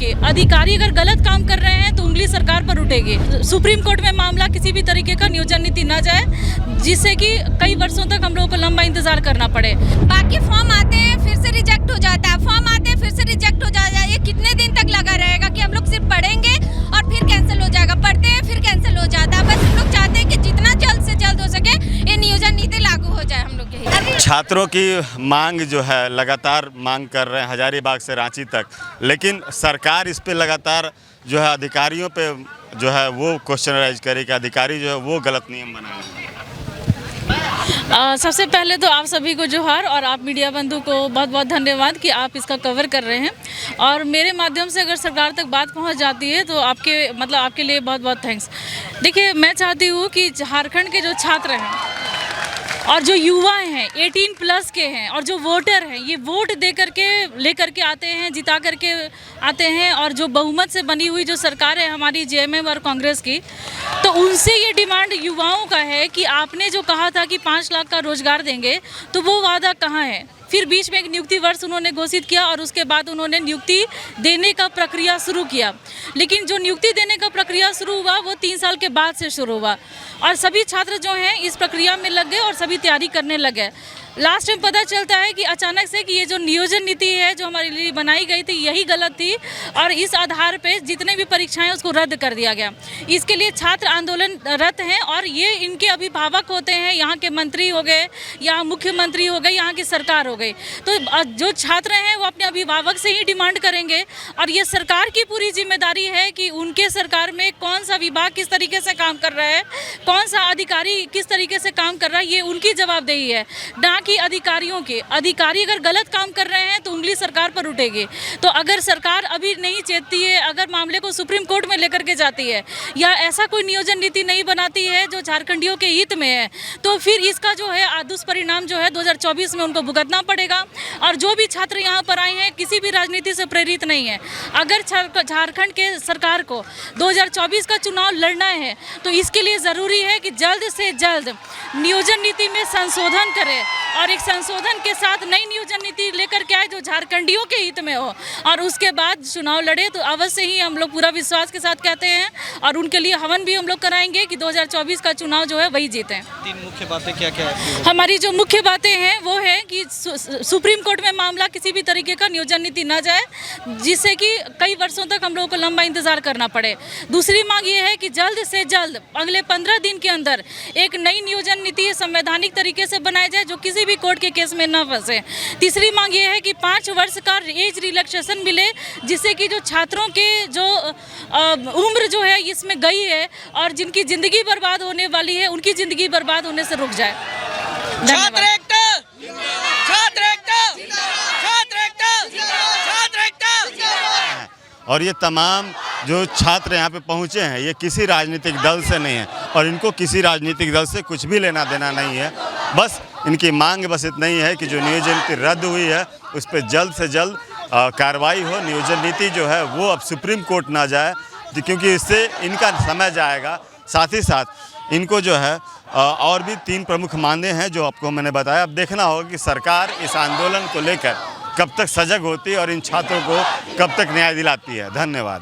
के अधिकारी अगर गलत काम कर रहे हैं तो उंगली सरकार पर उठेगी। सुप्रीम कोर्ट में मामला किसी भी तरीके का नियोजन नीति न जाए, जिससे कि कई वर्षों तक हम लोगों को लंबा इंतजार करना पड़े। बाकी फॉर्म आते हैं फिर से रिजेक्ट हो जाता है, फॉर्म आते हैं फिर से रिजेक्ट हो जाता है। ये कितने दिन तक लगा रहेगा कि हम लोग सिर्फ पढ़ेंगे और फिर कैंसिल हो जाएगा, पढ़ते हैं फिर कैंसिल हो जाता है। बस हम लोग चाहते हैं कि जितना जल्द से जल्द हो सके ये नियोजन नीति लागू हो जाए। हम लोग यही छात्रों की मांग जो है लगातार मांग कर रहे हैं हजारीबाग से रांची तक, लेकिन सरकार इस पे लगातार जो है अधिकारियों पे जो है वो क्वेश्चन राइज करे कि अधिकारी जो है वो गलत नियम बना रहे हैं। सबसे पहले तो आप सभी को जोहार और आप मीडिया बंधु को बहुत बहुत धन्यवाद कि आप इसका कवर कर रहे हैं और मेरे माध्यम से अगर सरकार तक बात पहुंच जाती है तो आपके लिए बहुत बहुत थैंक्स। देखिए, मैं चाहती हूं कि झारखंड के जो छात्र हैं और जो युवा हैं 18 प्लस के हैं और जो वोटर हैं, ये वोट लेकर के आते हैं, जिता करके आते हैं और जो बहुमत से बनी हुई जो सरकार है हमारी जेएमएम और कांग्रेस की, तो उनसे ये डिमांड युवाओं का है कि आपने जो कहा था कि 5 लाख का रोजगार देंगे, तो वो वादा कहाँ है। फिर बीच में एक नियुक्ति वर्ष उन्होंने घोषित किया और उसके बाद उन्होंने नियुक्ति देने का प्रक्रिया शुरू किया, लेकिन जो नियुक्ति देने का प्रक्रिया शुरू हुआ वो 3 साल के बाद से शुरू हुआ और सभी छात्र जो हैं इस प्रक्रिया में लग गए और सभी तैयारी करने लगे। लास्ट में पता चलता है कि अचानक से कि ये जो नियोजन नीति है जो हमारे लिए बनाई गई थी यही गलत थी और इस आधार पे जितने भी परीक्षाएं उसको रद्द कर दिया गया। इसके लिए छात्र आंदोलनरत हैं और ये इनके अभिभावक होते हैं, यहाँ के मंत्री हो गए, यहाँ मुख्यमंत्री हो गए, यहाँ की सरकार हो गई। तो जो छात्र हैं वो अपने अभिभावक से ही डिमांड करेंगे और ये सरकार की पूरी जिम्मेदारी है कि उनके सरकार में कौन सा विभाग किस तरीके से काम कर रहा है, कौन सा अधिकारी किस तरीके से काम कर रहा है, ये उनकी जवाबदेही है, ना कि अधिकारियों के। अधिकारी अगर गलत काम कर रहे हैं तो उंगली सरकार पर उठेगी। तो अगर सरकार अभी नहीं चेतती है, अगर मामले को सुप्रीम कोर्ट में लेकर के जाती है या ऐसा कोई नियोजन नीति नहीं बनाती है जो झारखंडियों के हित में है, तो फिर इसका जो है दुष्परिणाम जो है 2024 में उनको भुगतना पड़ेगा। और जो भी छात्र यहाँ पर आए हैं किसी भी राजनीति से प्रेरित नहीं है। अगर झारखंड के सरकार को 2024 का चुनाव लड़ना है तो इसके लिए ज़रूरी है कि जल्द से जल्द नियोजन नीति में संशोधन करे और एक संशोधन के साथ नई नियोजन नीति लेकर के आए जो झारखंडियों के हित में हो और उसके बाद चुनाव लड़े। तो अवश्य ही हम लोग पूरा विश्वास के साथ कहते हैं और उनके लिए हवन भी हम लोग कराएंगे कि 2024 का चुनाव जो है वही जीतें। 3 मुख्य बातें क्या क्या है? हमारी जो मुख्य बातें हैं वो है कि सुप्रीम कोर्ट में मामला किसी भी तरीके का नियोजन नीति न जाए, जिससे कि कई वर्षों तक हम लोगों को लंबा इंतजार करना पड़े। दूसरी मांग ये है कि जल्द से जल्द अगले 15 दिन के अंदर एक नई नियोजन नीति संवैधानिक तरीके से बनाई जाए जो किसी भी कोर्ट के केस में न फंसे। तीसरी मांग ये है कि 5 वर्ष का एज रिलैक्सेशन मिले, जिससे कि जो छात्रों के जो उम्र जो है इसमें गई है और जिनकी ज़िंदगी बर्बाद होने वाली है उनकी ज़िंदगी बर्बाद होने से रुक जाए। और ये तमाम जो छात्र यहाँ पे पहुँचे हैं ये किसी राजनीतिक दल से नहीं है और इनको किसी राजनीतिक दल से कुछ भी लेना देना नहीं है। बस इनकी मांग बस इतना ही है कि जो नियोजन नीति रद्द हुई है उस पर जल्द से जल्द कार्रवाई हो। नियोजन नीति जो है वो अब सुप्रीम कोर्ट ना जाए, क्योंकि इससे इनका समय जाएगा। साथ ही साथ इनको जो है और भी 3 प्रमुख मांगे हैं जो आपको मैंने बताया। अब देखना होगा कि सरकार इस आंदोलन को लेकर कब तक सजग होती है और इन छात्रों को कब तक न्याय दिलाती है। धन्यवाद।